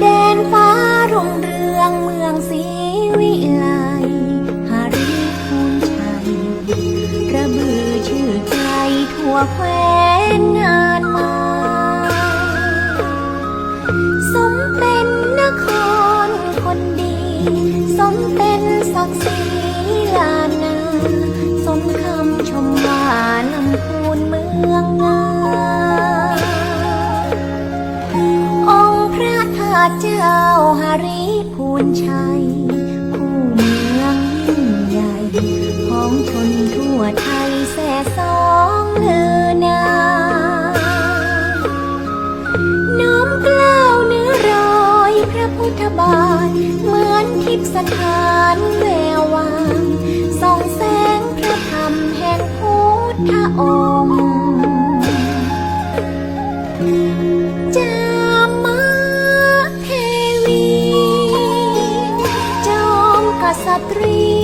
แดนฟ้ารุ่งเรืองเมืองศรีวิไลหาริพูนชัยระบือชื่อไกลทั่วแคว้นงานมาสมเป็นนครคนดีสมเป็นศักดิ์ศรีลานนาสมคำชมว่าลำพูนเมืองงามองค์พระธาตุเจ้าหาริพูนชัยผู้เมืองยิ่งใหญ่ของชนทั่วไทยแส่สองเลือนามน้อมเกล้าเนื้อรอยพระพุทธบาทเหมือนทิพย์สถานแวววาวส่องแสงพระธรรมแห่งพุทธองค์จามเทวีจอมกษัตรี